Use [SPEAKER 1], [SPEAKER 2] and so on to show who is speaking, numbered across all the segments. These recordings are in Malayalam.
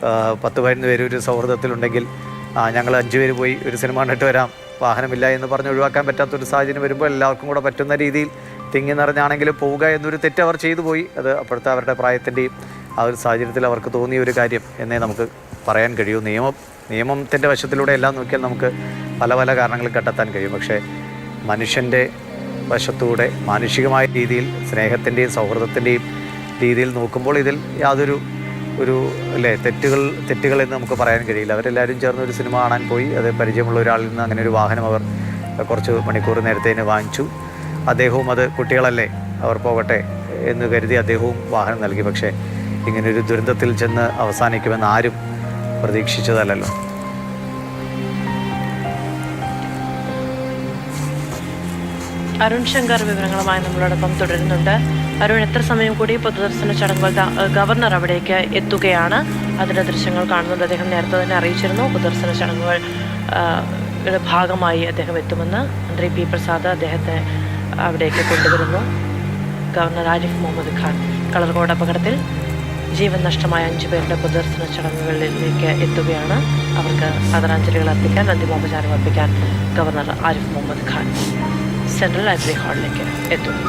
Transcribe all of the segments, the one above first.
[SPEAKER 1] 10-15 പേര് ഒരു സൗഹൃദത്തിലുണ്ടെങ്കിൽ ഞങ്ങൾ 5 പേര് പോയി ഒരു സിനിമ കണ്ടിട്ട് വരാം, വാഹനമില്ല എന്ന് പറഞ്ഞ് ഒഴിവാക്കാൻ പറ്റാത്തൊരു സാഹചര്യം വരുമ്പോൾ എല്ലാവർക്കും കൂടെ പറ്റുന്ന രീതിയിൽ തിങ്ങി നിറഞ്ഞാണെങ്കിലും പോവുക എന്നൊരു തെറ്റ് അവർ ചെയ്തു പോയി. അത് അപ്പോഴത്തെ അവരുടെ പ്രായത്തിൻ്റെയും ആ ഒരു സാഹചര്യത്തിൽ അവർക്ക് തോന്നിയ ഒരു കാര്യം എന്നേ നമുക്ക് പറയാൻ കഴിയൂ. നിയമത്തിൻ്റെ വശത്തിലൂടെ എല്ലാം നോക്കിയാൽ നമുക്ക് പല പല കാരണങ്ങൾ കണ്ടെത്താൻ കഴിയും. പക്ഷേ മനുഷ്യൻ്റെ വശത്തൂടെ മാനുഷികമായ രീതിയിൽ സ്നേഹത്തിൻ്റെയും സൗഹൃദത്തിൻ്റെയും രീതിയിൽ നോക്കുമ്പോൾ ഇതിൽ യാതൊരു തെറ്റുകൾ എന്ന് നമുക്ക് പറയാൻ കഴിയില്ല. അവരെല്ലാവരും ചേർന്ന് ഒരു സിനിമ കാണാൻ പോയി. അത് പരിചയമുള്ള ഒരാളിൽ നിന്ന് അങ്ങനെ ഒരു വാഹനം അവർ കുറച്ച് മണിക്കൂർ നേരത്തെ വാങ്ങിച്ചു. അദ്ദേഹവും അത് കുട്ടികളല്ലേ അവർ പോകട്ടെ എന്ന് കരുതി അദ്ദേഹവും വാഹനം നൽകി. പക്ഷേ ഇങ്ങനൊരു ദുരന്തത്തിൽ ചെന്ന് അവസാനിക്കുമെന്ന് ആരും പ്രതീക്ഷിച്ചതല്ലല്ലോ.
[SPEAKER 2] അരുൺ ശങ്കർ വിവരങ്ങളുമായി നമ്മളോടൊപ്പം തുടരുന്നുണ്ട്. അരുൺ, എത്ര സമയം കൂടി പൊതുദർശന ചടങ്ങുകൾ ഗവർണർ അവിടേക്ക് എത്തുകയാണ്? അതിൻ്റെ ദൃശ്യങ്ങൾ കാണുന്നുണ്ട്. അദ്ദേഹം നേരത്തെ തന്നെ അറിയിച്ചിരുന്നു പൊതുദർശന ചടങ്ങുകൾ ഭാഗമായി അദ്ദേഹം എത്തുമെന്ന്. മന്ത്രി പി പ്രസാദ് അദ്ദേഹത്തെ അവിടേക്ക് കൊണ്ടുവരുന്നു. ഗവർണർ ആരിഫ് മുഹമ്മദ് ഖാൻ കളർകോട് അപകടത്തിൽ ജീവൻ നഷ്ടമായ 5 പേരുടെ പൊതുദർശന ചടങ്ങുകളിലേക്ക് എത്തുകയാണ്. അവർക്ക് ആദരാഞ്ജലികൾ അർപ്പിക്കാൻ, അന്തിമോപചാരം അർപ്പിക്കാൻ governor Arif Muhammad Khan central library ഹാളിലേക്ക് എത്തുന്നു.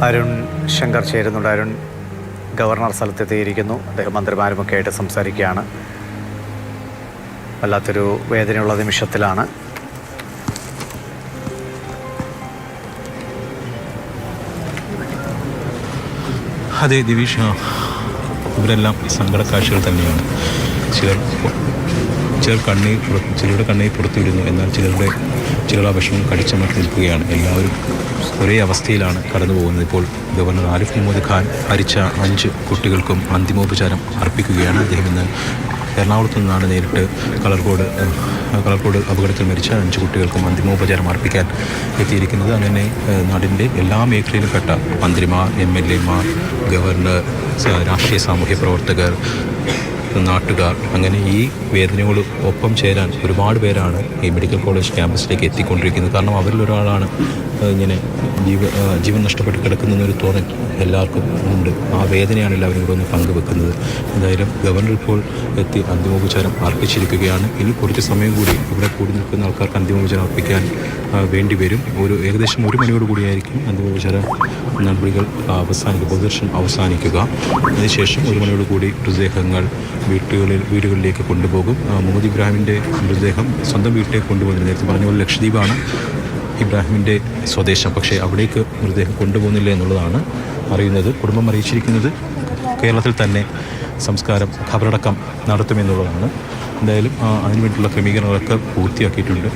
[SPEAKER 1] അരുൺ ശങ്കർ ചേരുന്നുണ്ട്. അരുൺ ഗവർണർ സ്ഥലത്തെത്തിയിരിക്കുന്നു. അദ്ദേഹം മന്ത്രിമാരുമൊക്കെ ആയിട്ട് സംസാരിക്കുകയാണ്. വല്ലാത്തൊരു വേദനയുള്ള നിമിഷത്തിലാണ്.
[SPEAKER 3] അതെ ദിവിഷ, ഇവരെല്ലാം സങ്കടക്കാഴ്ചകൾ തന്നെയാണ്. ചിലരുടെ കണ്ണീർ പുറത്തു വിടുന്നു, എന്നാൽ ചിലർ ആ വിഷമം കടിച്ചമർത്തി നിൽക്കുകയാണ്. എല്ലാവരും ഒരേ അവസ്ഥയിലാണ് കടന്നു പോകുന്നത്. ഇപ്പോൾ ഗവർണർ ആരിഫ് മുഹമ്മദ് ഖാൻ മരിച്ച 5 കുട്ടികൾക്കും അന്തിമോപചാരം അർപ്പിക്കുകയാണ്. അദ്ദേഹം ഇന്ന് എറണാകുളത്തു നിന്നാണ് നേരിട്ട് കളർകോട് അപകടത്തിൽ മരിച്ച 5 കുട്ടികൾക്കും അന്തിമോപചാരം അർപ്പിക്കാൻ എത്തിയിരിക്കുന്നത്. അങ്ങനെ നാടിൻ്റെ എല്ലാ മേഖലയിലും പെട്ട മന്ത്രിമാർ, MLA മാർ, ഗവർണർ, രാഷ്ട്രീയ സാമൂഹ്യ പ്രവർത്തകർ, നാട്ടുകാർ, അങ്ങനെ ഈ വേദനയോട് ഒപ്പം ചേരാൻ ഒരുപാട് പേരാണ് ഈ മെഡിക്കൽ കോളേജ് ക്യാമ്പസിലേക്ക് എത്തിക്കൊണ്ടിരിക്കുന്നത്. കാരണം അവരിലൊരാളാണ് ഇങ്ങനെ ജീവൻ നഷ്ടപ്പെട്ട് കിടക്കുന്നൊരു തോന്നൽ എല്ലാവർക്കും ഉണ്ട്. ആ വേദനയാണ് എല്ലാവരും ഇവിടെ ഒന്ന് പങ്കുവെക്കുന്നത്. എന്തായാലും ഗവർണർ ഇപ്പോൾ എത്തി അന്തിമോപചാരം അർപ്പിച്ചിരിക്കുകയാണ്. ഇനി കുറച്ച് സമയം കൂടി ഇവിടെ കൂടി നിൽക്കുന്ന ആൾക്കാർക്ക് അന്തിമോപചാരം അർപ്പിക്കാൻ വേണ്ടി വരും. ഏകദേശം 1 മണിയോടുകൂടിയായിരിക്കും അന്തിമോപചാര നടപടികൾ പൊതുദർശനം അവസാനിക്കുക. അതിനുശേഷം 1 മണിയോടുകൂടി മൃതദേഹങ്ങൾ വീടുകളിലേക്ക് കൊണ്ടുപോകും. മുഹമ്മദ് ഇബ്രാഹിമിൻ്റെ മൃതദേഹം സ്വന്തം വീട്ടിലേക്ക് കൊണ്ടുപോകുന്നില്ല. നേരത്തെ പറഞ്ഞ പോലെ ലക്ഷദ്വീപാണ് ഇബ്രാഹിമിൻ്റെ സ്വദേശം. പക്ഷേ അവിടേക്ക് മൃതദേഹം കൊണ്ടുപോകുന്നില്ല എന്നുള്ളതാണ് അറിയുന്നത്. കുടുംബം അറിയിച്ചിരിക്കുന്നത് കേരളത്തിൽ തന്നെ സംസ്കാരം, ഖബറടക്കം നടത്തുമെന്നുള്ളതാണ്. എന്തായാലും അതിനുവേണ്ടിയുള്ള ക്രമീകരണങ്ങളൊക്കെ പൂർത്തിയാക്കിയിട്ടുണ്ട്.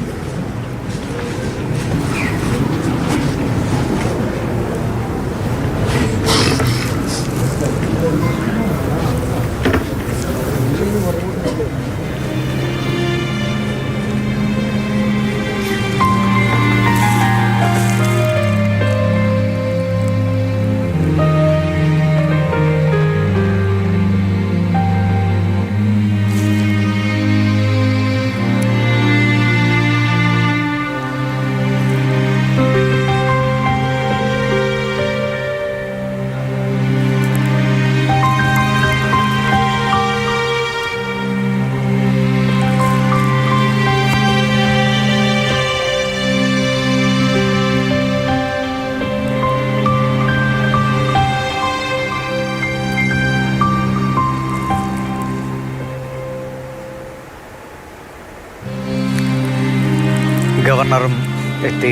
[SPEAKER 1] ഗവർണറും എത്തി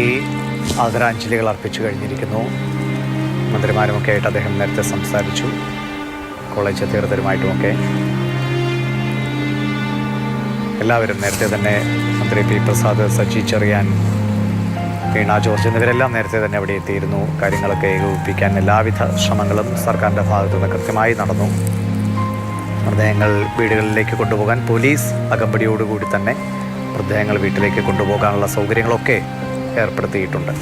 [SPEAKER 1] ആദരാഞ്ജലികൾ അർപ്പിച്ചു കഴിഞ്ഞിരിക്കുന്നു. മന്ത്രിമാരുമൊക്കെ ആയിട്ട് അദ്ദേഹം നേരത്തെ സംസാരിച്ചു. കോളേജ് അധികൃതരുമായിട്ടുമൊക്കെ എല്ലാവരും നേരത്തെ തന്നെ മന്ത്രി പി പ്രസാദ്, സജി ചെറിയാൻ, വീണ ജോർജ് എന്നിവരെല്ലാം നേരത്തെ തന്നെ അവിടെ എത്തിയിരുന്നു. കാര്യങ്ങളൊക്കെ ഏകോപിപ്പിക്കാൻ എല്ലാവിധ ശ്രമങ്ങളും സർക്കാരിൻ്റെ ഭാഗത്തു നിന്ന് കൃത്യമായി നടന്നു. മൃതദേഹങ്ങൾ വീടുകളിലേക്ക് കൊണ്ടുപോകാൻ പോലീസ് അകമ്പടിയോടുകൂടി തന്നെ മൃതദേഹങ്ങൾ വീട്ടിലേക്ക് കൊണ്ടുപോകാനുള്ള സൗകര്യങ്ങളൊക്കെ ഏർപ്പെടുത്തിയിട്ടുണ്ട്.